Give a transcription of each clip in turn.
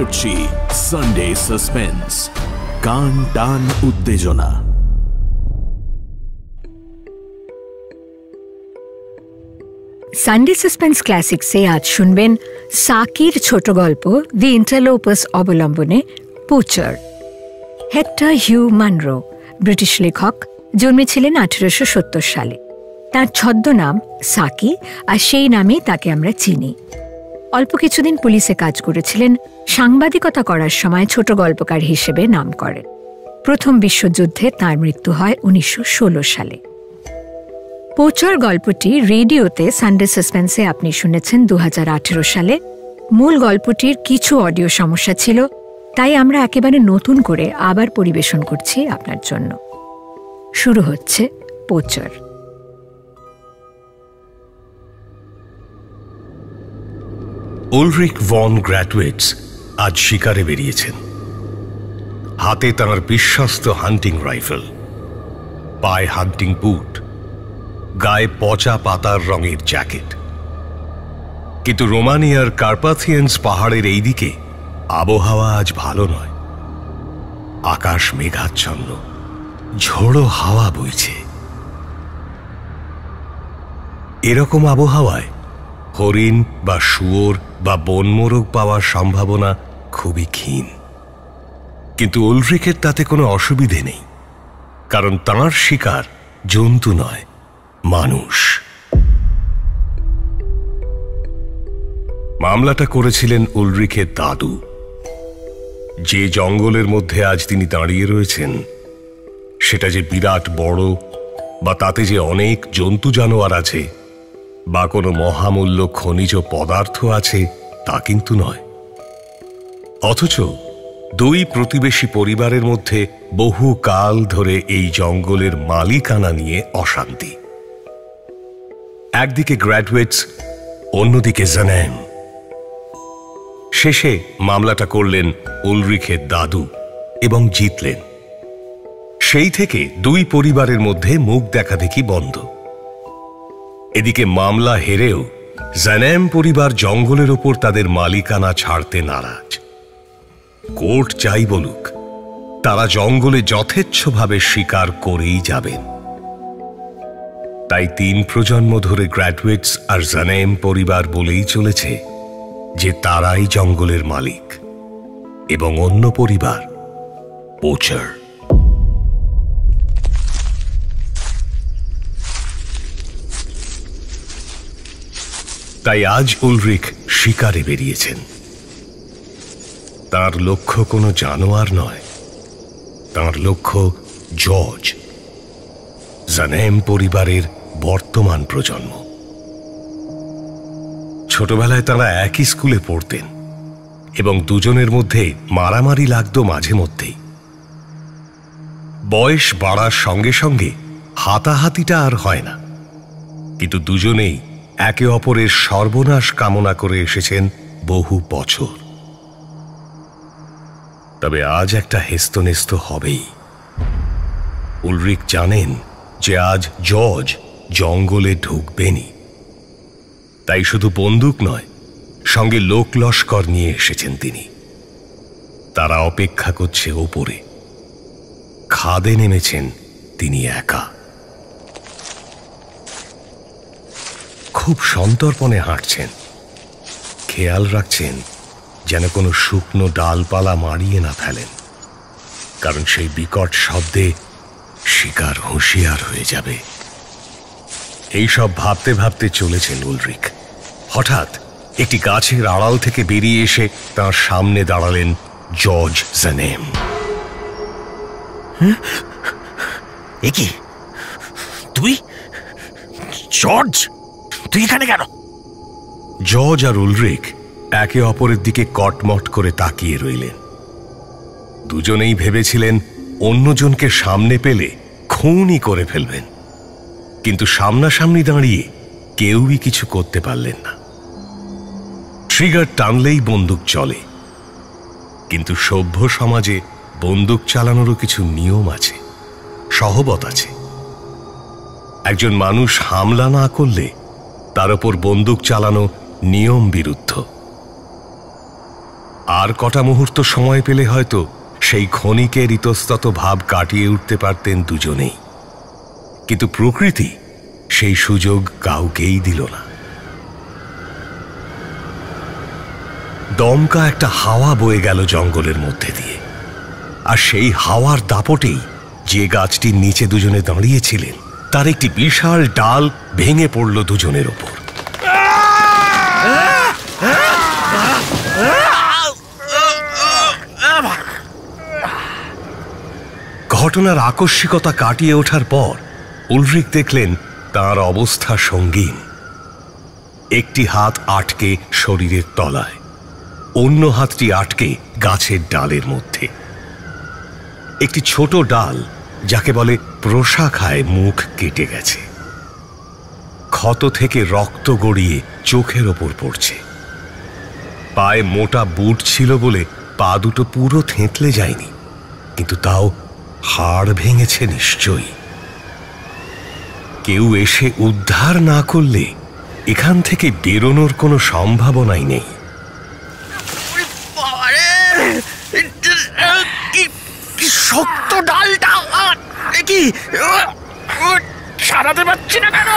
করছি Sunday suspense, কান টান উত্তেজনা। সানডে সাসপেন্স ক্লাসিক্সে আজ শুনবেন সাকির ছোট গল্প দি ইন্টারলোপার্স অবলম্বনে poacher. Hector Hugh Munro British লেখক, জন্মেছিলেন 1870 সালে। তার ছদ্মনাম সাকি, আর সেই নামেই তাকে আমরা চিনি। অল্প কিছুদিন পুলিশে কাজ করেছিলেন, সাংবাদিকতা করার সময় ছোট গল্পকার হিসেবে নাম করেন। প্রথম বিশ্বযুদ্ধে তার মৃত্যু হয় 1916 সালে। পোচার গল্পটি রেডিওতে সানডে সাসপেন্সে আপনি শুনেছেন 2018 সালে। মূল গল্পটির কিছু অডিও সমস্যা ছিল, তাই আমরা একেবারে নতুন করে আবার পরিবেশন করছি আপনার জন্য। শুরু হচ্ছে পোচার। উলরিক ভন গ্র্যাটওয়েটস আজ শিকারে বেরিয়েছেন। হাতে তাঁর বিশ্বস্ত হান্টিং রাইফেল, পায়ে হান্টিং বুট, গায়ে পচা পাতার রঙের জ্যাকেট। কিন্তু রোমানিয়ার কার্পাথিয়ান্স পাহাড়ের এই দিকে আবহাওয়া আজ ভালো নয়। আকাশ মেঘাচ্ছন্ন, ঝোড়ো হাওয়া বইছে। এরকম আবহাওয়ায় হরিণ বা শুয়োর বা বনমোরগ পাওয়ার সম্ভাবনা খুবই ক্ষীণ। কিন্তু উলরিকের তাতে কোনো অসুবিধে নেই, কারণ তাঁর শিকার জন্তু নয়, মানুষ। মামলাটা করেছিলেন উলরিকের দাদু। যে জঙ্গলের মধ্যে আজ তিনি দাঁড়িয়ে রয়েছেন, সেটা যে বিরাট বড়, বা তাতে যে অনেক জন্তু জানোয়ার আছে, বা কোনো মহামূল্য খনিজ পদার্থ আছে, তা কিন্তু নয়। অথচ দুই প্রতিবেশী পরিবারের মধ্যে বহু কাল ধরে এই জঙ্গলের মালিকানা নিয়ে অশান্তি। একদিকে গ্র্যাটওয়েটস, অন্যদিকে জানেম। শেষে মামলাটা করলেন উলরিকের দাদু এবং জিতলেন। সেই থেকে দুই পরিবারের মধ্যে মুখ দেখাদেখি বন্ধ। এদিকে মামলা হেরেও জানেম পরিবার জঙ্গলের ওপর তাদের মালিকানা ছাড়তে নারাজ। কোর্ট চাই বলুক, তারা জঙ্গলে যথেচ্ছভাবে শিকার করেই যাবেন। তাই 3 প্রজন্ম ধরে গ্র্যাটওয়েটস আর জানেম পরিবার বলেই চলেছে যে তারাই জঙ্গলের মালিক, এবং অন্য পরিবার পোচার। তাই আজ উলরিক শিকারে বেরিয়েছেন। তার লক্ষ্য কোনো জানোয়ার নয়, তার লক্ষ্য জর্জ, জানেম পরিবারের বর্তমান প্রজন্ম। ছোটবেলায় তারা একই স্কুলে পড়তেন এবং দুজনের মধ্যে মারামারি লাগতো মাঝে মধ্যেই। বয়স বাড়ার সঙ্গে সঙ্গে হাতাহাতিটা আর হয় না, কিন্তু দুজনেই একে অপরের সর্বনাশ কামনা করে এসেছেন বহু বছর। তবে আজ একটা হেস্তনেস্ত হবেই। উলরিক জানেন যে আজ জর্জ জঙ্গলে ঢুকবেনই। তাই শুধু বন্দুক নয়, সঙ্গে লোক লস্কর নিয়ে এসেছেন তিনি। তারা অপেক্ষা করছে ওপরে। খাদে নেমেছেন তিনি একা। খুব সন্তর্পণে হাঁটছেন, খেয়াল রাখছেন যেন কোনো শুকনো ডালপালা মারিয়ে না ফেলেন, কারণ সেই বিকট শব্দে শিকার হুঁশিয়ার হয়ে যাবে। এইসব ভাবতে ভাবতে চলেছেন উলরিক। হঠাৎ একটি গাছের আড়াল থেকে বেরিয়ে এসে তার সামনে দাঁড়ালেন জর্জ জানেম। কি তুই? জর্জ, তুই এখানে কেন? জর্জ আর উলরিক একে অপরের দিকে কটমট করে তাকিয়ে রইলেন। দুজনেই ভেবেছিলেন অন্যজনকে সামনে পেলে খুনই করে ফেলবেন, কিন্তু সামনাসামনি দাঁড়িয়ে কেউই কিছু করতে পারলেন না। ট্রিগার টানলেই বন্দুক চলে, কিন্তু সভ্য সমাজে বন্দুক চালানোরও কিছু নিয়ম আছে, সহবত আছে। একজন মানুষ হামলা না করলে তার উপর বন্দুক চালানো নিয়ম বিরুদ্ধ। আর কটা মুহূর্ত সময় পেলে হয়তো সেই ক্ষণিকের ইতস্তত ভাব কাটিয়ে উঠতে পারতেন দুজনেই, কিন্তু প্রকৃতি সেই সুযোগ কাউকেই দিল না। দমকা একটা হাওয়া বয়ে গেল জঙ্গলের মধ্যে দিয়ে, আর সেই হাওয়ার দাপটেই যে গাছটির নিচে দুজনে দাঁড়িয়েছিলেন তার একটি বিশাল ডাল ভেঙে পড়ল দুজনের ওপর। ঘটনার আকস্মিকতা কাটিয়ে ওঠার পর উলরিক দেখলেন তার অবস্থা সঙ্গীন। একটি হাত আটকে শরীরের তলায়, অন্য হাতটি আটকে গাছের ডালের মধ্যে। একটি ছোট ডাল, যাকে বলে প্রশাখায়, মুখ কেটে গেছে। ক্ষত থেকে রক্ত গড়িয়ে চোখের ওপর পড়ছে। পায়ে মোটা বুট ছিল বলে পা দুটো পুরো থেঁতলে যায়নি, কিন্তু তাও হাড় ভেঙেছে নিশ্চয়ই। কেউ এসে উদ্ধার না করলে এখান থেকে বেরোনোর কোনো সম্ভাবনাই নেই। শক্ত ডালটা কি ছাড়াতে পারছি না কেন?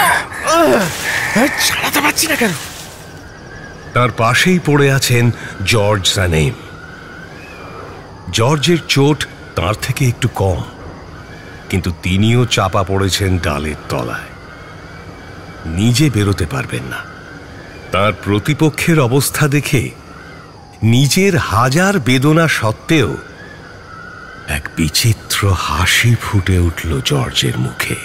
ছাড়াতে পারছি না কেন? তার পাশেই পড়ে আছেন জর্জ সানেম। জর্জের চোট তার থেকে একটু কম, কিন্তু তিনিও চাপা পড়েছেন ডালের তলায়। নিজে বেরোতে পারবেন না। তার প্রতিপক্ষের অবস্থা দেখে নিজের হাজার বেদনা সত্ত্বেও এক বিচিত্র হাসি ফুটে উঠল জর্জের মুখে।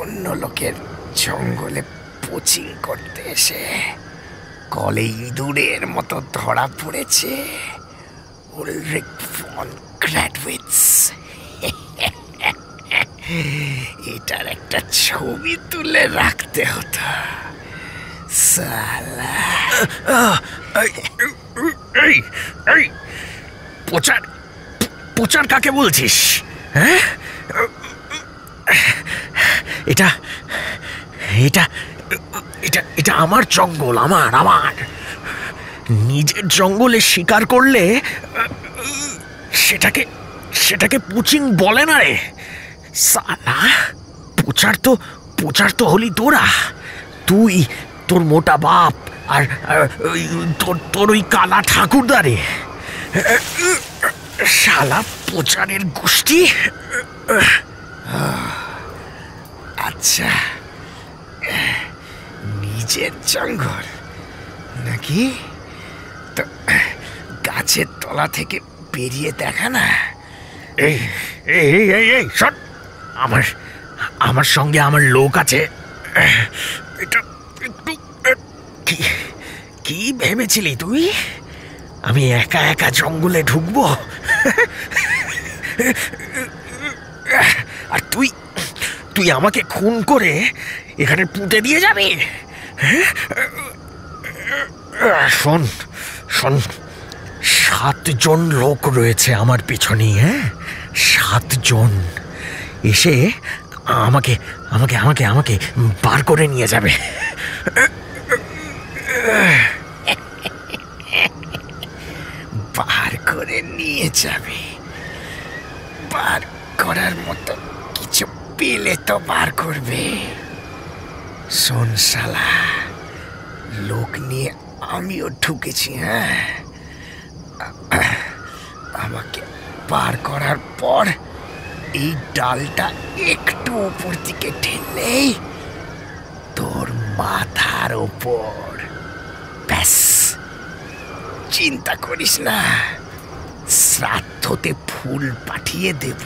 অন্য লোকের জঙ্গলে কোচিং করতে এসে কলে ইঁদুরের মতো ধরা পড়েছে উলরিক ফন গ্রাডউইটস। এটার একটা ছবি তুলে রাখতে হতো সালা। পোচার কাকে বলছিস? হ্যাঁ, এটা এটা এটা এটা আমার জঙ্গল, আমার নিজের জঙ্গলে শিকার করলে সেটাকে পুচিং বলে না রে সালা। পোচার তো হলি তোরা, তুই, তোর মোটা বাপ আর তোর ওই কালা ঠাকুরদা রে শালা পোচারের গোষ্ঠী। আচ্ছা, নিজের জঙ্গল নাকি? তো গাছের তলা থেকে বেরিয়ে দেখা না। এই এই এই এই শট, আমার সঙ্গে আমার লোক আছে। এটা একটু কি ভেবেছিলি তুই? আমি একা একা জঙ্গলে ঢুকবো? আর তুই আমাকে খুন করে এখানে পুঁতে দিয়ে যাবি? শোন, 7 জন লোক রয়েছে আমার পিছনে। হ্যাঁ, 7 জন এসে আমাকে আমাকে আমাকে আমাকে বার করে নিয়ে যাবে। বার করে নিয়ে যাবে? বার করার মতো কিছু পেলে তো বার করবে। শোন শালা, লোক নিয়ে আমিও ঢুকেছি। হ্যাঁ, আমাকে বার করার পর এই ডালটা একটু উপর দিকে ঠেললেই তোর মাথার ওপর। ব্যাস, চিন্তা করিস না, শ্রাদ্ধতে ফুল পাঠিয়ে দেব।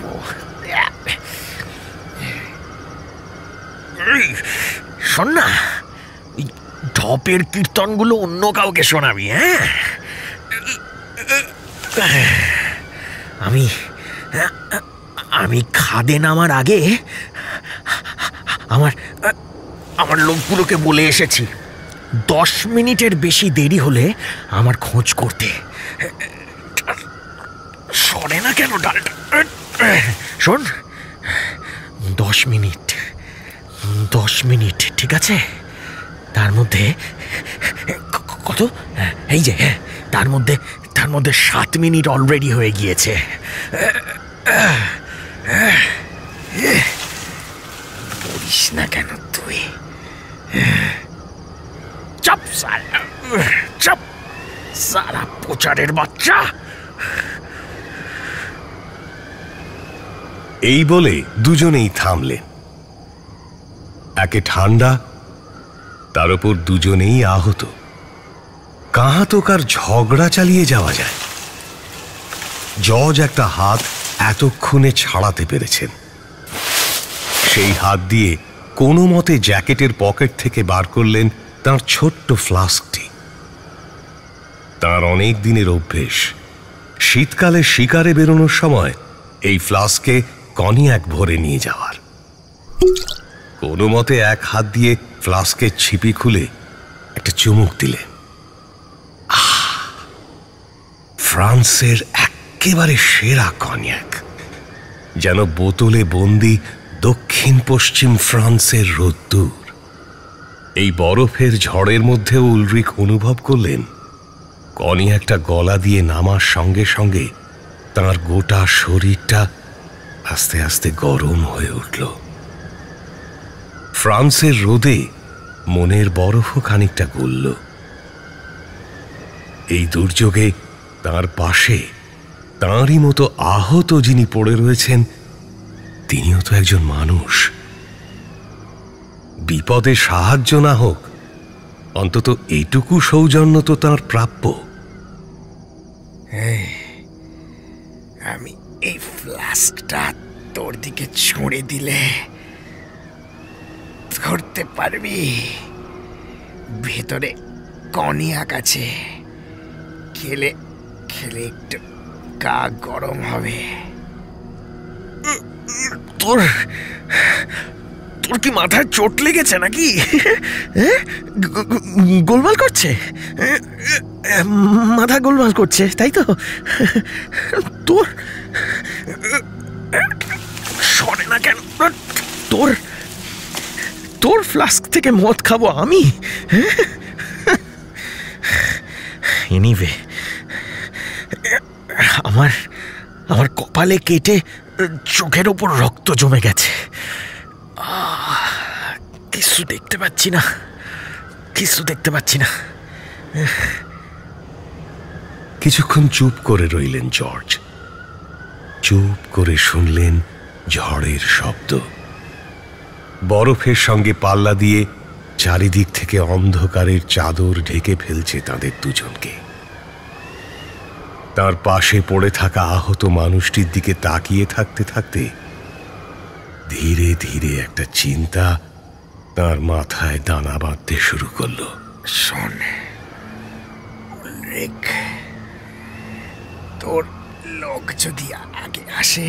শোন না, ঢপের কীর্তনগুলো অন্য কাউকে শোনাবি। হ্যাঁ, আমি খাদে নামার আগে আমার লোকগুলোকে বলে এসেছি 10 মিনিটের বেশি দেরি হলে আমার খোঁজ করতে। সরে না কেন ডালটা? শোন, 10 মিনিট, ঠিক আছে? তার মধ্যে কত, এই যে তার মধ্যে 7 মিনিট অলরেডি হয়ে গিয়েছে। বলিস না কেন তুই? চপ সালা, চপ সালা পোচারের বাচ্চা। এই বলে দুজনেই থামলেন। একে ঠান্ডা, তার উপর দুজনেই আহত। কাহা তো কার ঝগড়া চালিয়ে যাওয়া যায়। জজ একটা হাত এতক্ষণে ছাড়াতে পেরেছেন। সেই হাত দিয়ে কোনো মতে জ্যাকেটের পকেট থেকে বার করলেন তার ছোট্ট ফ্লাস্কটি। তার অনেক দিনের অভ্যেস, শীতকালে শিকারে বেরোনোর সময় এই ফ্লাস্কে কনিয়াক ভরে নিয়ে যাওয়ার। কোনো মতে এক হাত দিয়ে ফ্লাস্কের ছিপি খুলে একটা চুমুক দিলেন। ফ্রান্সের একেবারে সেরা কনিয়াক, যেন বোতলে বন্দি দক্ষিণ পশ্চিম ফ্রান্সের রোদ্দুর। এই বরফের ঝড়ের মধ্যেও উলরিক অনুভব করলেন কনিয়াকটা গলা দিয়ে নামার সঙ্গে সঙ্গে তার গোটা শরীরটা আস্তে আস্তে গরম হয়ে উঠল। ফ্রান্সের রোদে মনের বরফও খানিকটা গলল। এই দুর্যোগে তার পাশে তাঁরই মতো আহত যিনি পড়ে রয়েছেন, তিনিও তো একজন মানুষ। বিপদে সাহায্য না হোক, অন্তত এইটুকু সৌজন্য তো তাঁর প্রাপ্য। আমি এই ফ্লাস্কটা তোর দিকে ছুঁড়ে দিলে ধরতে পারবি? ভেতরে কনিয়াক আছে, খেলে খেলে একটু গা গরম হবে। তোর তোর কি মাথায় চোট লেগেছে নাকি? গোলমাল করছে, মাথা গোলমাল করছে, তাই তো? তোর শোনে না কেন? তোর তোর ফ্লাস্ক থেকে মদ খাবো আমি? এনিওয়ে, আমার কপালে কেটে চোখের ওপর রক্ত জমে গেছে। কিছু দেখতে পাচ্ছি না। কিছুক্ষণ চুপ করে রইলেন জর্জ। চুপ করে শুনলেন ঝড়ের শব্দ। বরফের সঙ্গে পাল্লা দিয়ে চারিদিক থেকে অন্ধকারের চাদর ঢেকে ফেলছে তাদের দুজনকে। তার পাশে পড়ে থাকা আহত মানুষটির দিকে তাকিয়ে থাকতে থাকতে ধীরে ধীরে একটা চিন্তা তার মাথায় দানা বাঁধতে শুরু করলো। শোন উলরিক, তোর লোক যদি আগে আসে,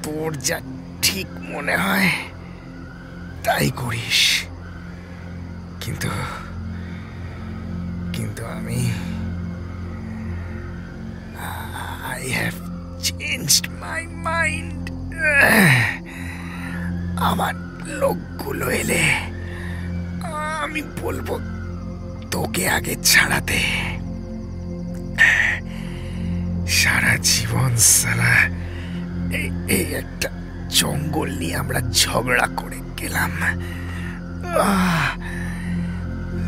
তোর যা ঠিক মনে হয় তাই করিস। কিন্তু আমি I have changed my mind. আমার লোকগুলো এলে আমি বলবো তোকে আগে ছাড়াতে। সারা জীবন সালা এই একটা জঙ্গল নিয়ে আমরা ঝগড়া করে গেলাম।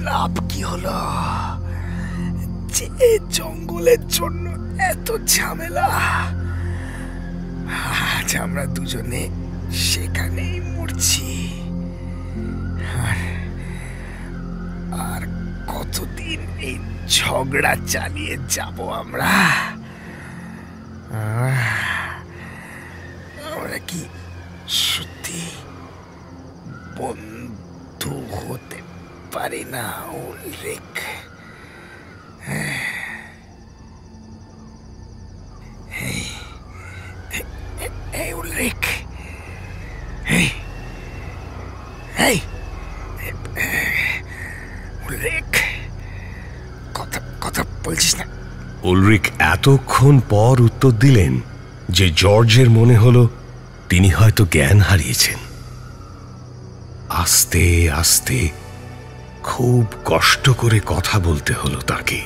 লাভ কি হলো? যে জঙ্গলের জন্য এত ঝামেলা, আজ আমরা দুজনে সেখানেই মরছি। আর কতদিন এই ঝগড়া চালিয়ে যাব আমরা? আমরা কি সত্যি বন্ধু হতে পারি না Ulrich? Hey, Ulrich. Hey. Ulrich. কথা বলছিস না? উলরিক এতক্ষণ পর উত্তর দিলেন যে জর্জের মনে হলো তিনি হয়তো জ্ঞান হারিয়েছেন। আস্তে আস্তে খুব কষ্ট করে কথা বলতে হলো তাকে।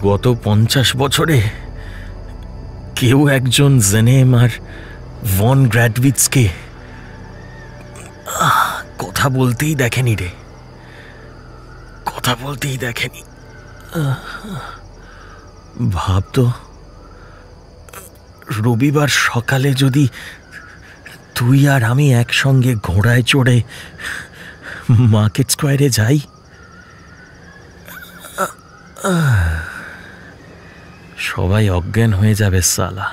গত 50 বছরে কেউ একজন জেনেম আর ভন গ্র্যাডভিটসকে কথা বলতেই দেখেনি রে, কথা বলতেই দেখেনি। ভাবতো রবিবার সকালে যদি তুই আর আমি একসঙ্গে ঘোড়ায় চড়ে মার্কেট স্কোয়ারে যাই, সবাই অজ্ঞান হয়ে যাবে সালা।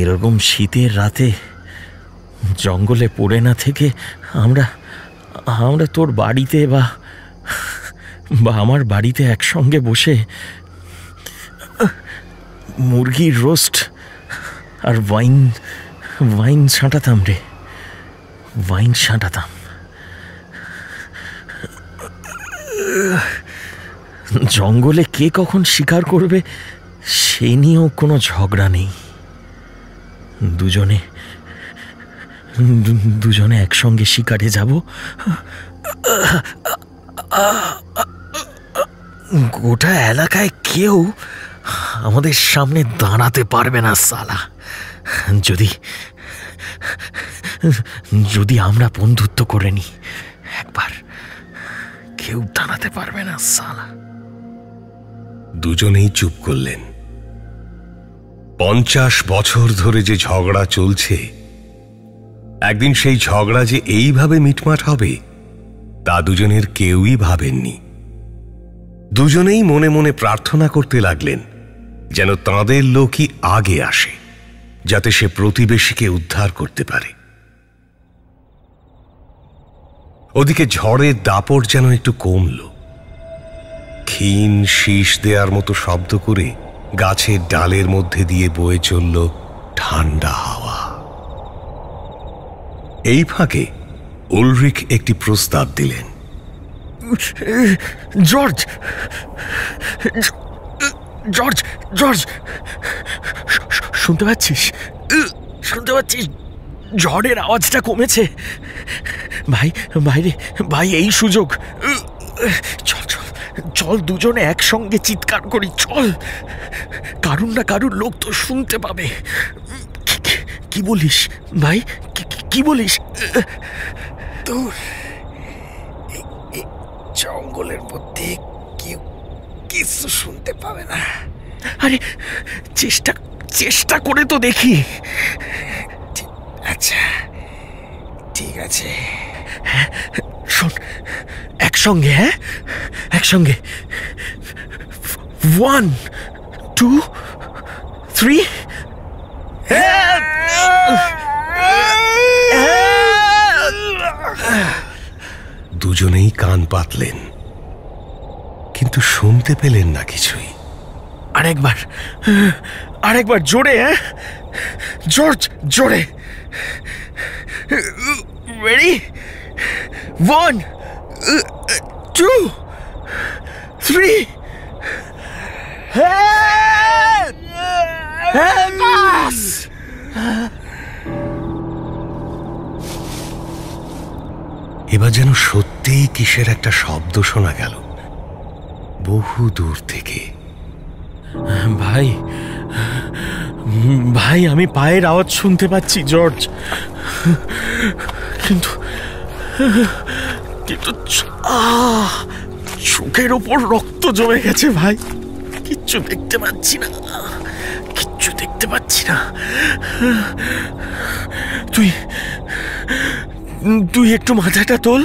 এরকম শীতের রাতে জঙ্গলে পড়ে না থেকে আমরা আমরা তোর বাড়িতে বা আমার বাড়িতে একসঙ্গে বসে মুরগির রোস্ট আর ওয়াইন ছাঁটাতাম রে, ওয়াইন ছাঁটাতাম। জঙ্গলে কে কখন শিকার করবে সে নিয়েও কোনো ঝগড়া নেই। দুজনে একসঙ্গে শিকারে যাব। গোটা এলাকায় কেউ আমাদের সামনে দাঁড়াতে পারবে না সালা, যদি আমরা বন্ধুত্ব করে নি একবার। কেউ দাঁড়াতে পারবে না সালা। দুজনেই চুপ করলেন। 50 বছর ধরে যে ঝগড়া চলছে, একদিন সেই ঝগড়া যে এইভাবে মিটমাট হবে তা দুজনের কেউই ভাবেননি। দুজনেই মনে মনে প্রার্থনা করতে লাগলেন যেন তাঁদের লোকই আগে আসে, যাতে সে প্রতিবেশীকে উদ্ধার করতে পারে। ওদিকে ঝড়ের দাপট যেন একটু কমল। ক্ষীণ শীষ দেওয়ার মতো শব্দ করে গাছের ডালের মধ্যে দিয়ে বয়ে চলল ঠান্ডা হাওয়া। এই ফাঁকে উলরিক একটি প্রস্তাব দিলেন। জর্জ জর্জ জর্জ শুনতে পাচ্ছিস? শুনতে পাচ্ছিস? ঝড়ের আওয়াজটা কমেছে ভাই। বাইরে ভাই, এই সুযোগ। চল চল চল, দুজনে একসঙ্গে চিৎকার করি। চল, কারুর না কারুর লোক তো শুনতে পাবে। কি বলিস ভাই? কি বলিস? তোর জঙ্গলের মধ্যে কেউ কিছু শুনতে পাবে না। আরে চেষ্টা করে তো দেখি। আচ্ছা ঠিক আছে, শোন, একসঙ্গে। হ্যাঁ, একসঙ্গে। 1 2 3। দুজনেই কান পাতলেন, কিন্তু শুনতে পেলেন না কিছুই। আরেকবার জোরে। হ্যাঁ জর্জ, জোরে। রেডি? 1 2 3। এবার যেন সত্যিই কিসের একটা শব্দ শোনা গেল বহু দূর থেকে। ভাই, আমি পায়ের আওয়াজ শুনতে পাচ্ছি জর্জ, কিন্তু চোখের ওপর রক্ত জমে গেছে ভাই। কিচ্ছু দেখতে পাচ্ছি না। তুই একটু মাথাটা তোল,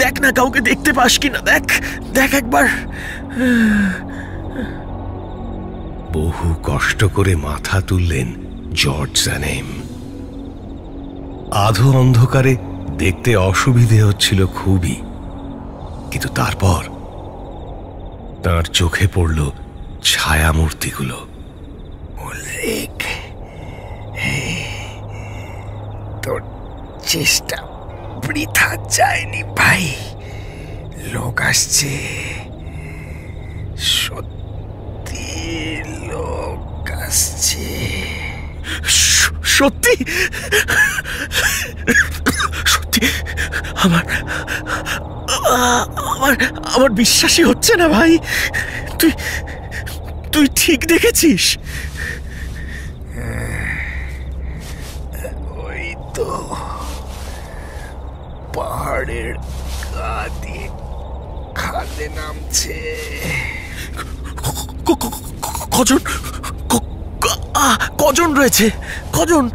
দেখ না কাউকে দেখতে পাস কিনা। দেখ একবার। বহু কষ্ট করে মাথা তুললেন জর্জ জানেম। আধো অন্ধকারে দেখতে অসুবিধে হচ্ছিল খুবই, কিন্তু তারপর তার চোখে পড়ল ছায়ামূর্তিগুলো। উলরিক, তোর চেষ্টা বৃথা যায়নি ভাই। লোক আসছে, সত্যি আসছে। সত্যি সত্যি আমার আমার আমার বিশ্বাসই হচ্ছে না ভাই। তুই তুই ঠিক দেখেছিস? ওই তো পাহাড়ের গা দিয়ে খাদে নামছে। কজন কজন রয়েছে? কজন?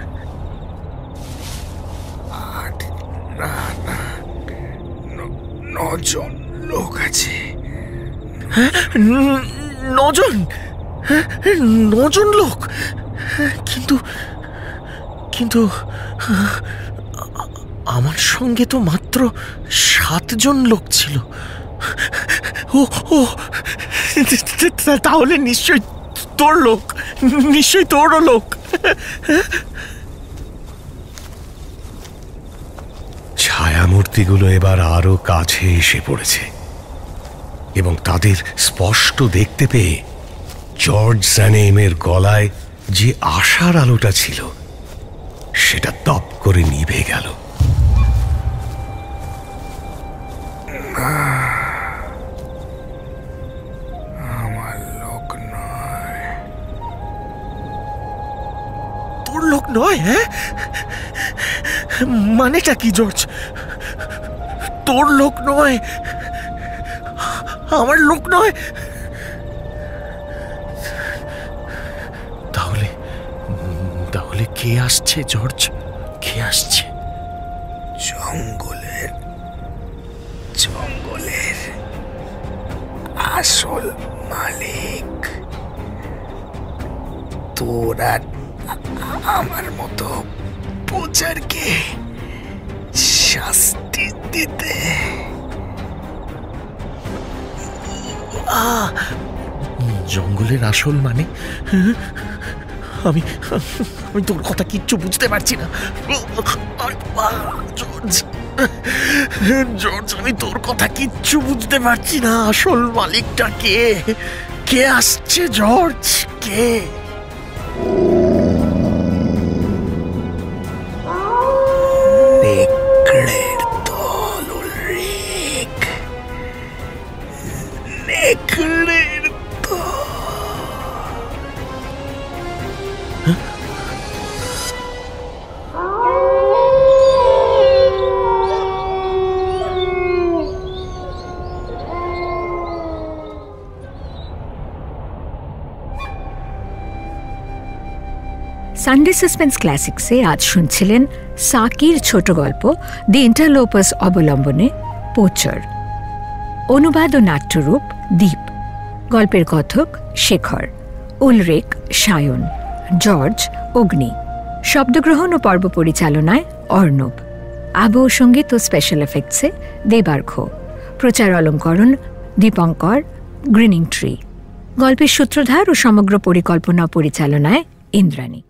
আট, না না, 9 জন লোক আছে। 9 জন? 9 জন লোক? কিন্তু কিন্তু আমার সঙ্গে তো মাত্র 7 জন লোক ছিল। ও ও তাহলে নিশ্চয়ই তোর লোক, নিশ্চয়ই তোরও লোক। ছায়ামূর্তিগুলো এবার আরো কাছে এসে পড়েছে এবং তাদের স্পষ্ট দেখতে পেয়ে জর্জ স্যানেমের গলায় যে আশার আলোটা ছিল সেটা দপ করে নিভে গেল। আমার লোক নয়। তোর লোক নয়? হ্যাঁ, মানেটা কি জর্জ? তোর লোক নয়, আমার লোক নয়? তাহলে তাহলে কে আসছে জর্জ? কে আসছে? জঙ্গলের জঙ্গলের আসল মালিক। তোরা আমার মতো পূজারকে শাস্তি দিতে। জঙ্গলের আসল মানে? আমি আমি তোর কথা কিচ্ছু বুঝতে পারছি না জর্জ। জর্জ, আমি তোর কথা কিচ্ছু বুঝতে পারছি না। আসল মালিকটা কে? কে আসছে জর্জ? কে? নেকড়ের দল উলরিক, নেকড়ের দল। সানডে সাসপেন্স ক্লাসিক্সে আজ শুনছিলেন সাকির ছোট গল্প দি ইন্টারলোপার্স অবলম্বনে পোচার। অনুবাদ ও নাট্যরূপ দীপ। গল্পের কথক শেখর, উলরিক সায়ন, জর্জ অগ্নি। শব্দগ্রহণ ও পর্ব পরিচালনায় অর্ণব। আবহ সঙ্গীত ও স্পেশাল এফেক্টসে দেবার্ঘ। প্রচার অলঙ্করণ দীপঙ্কর গ্রিনিং ট্রি। গল্পের সূত্রধার ও সমগ্র পরিকল্পনা পরিচালনায় ইন্দ্রাণী।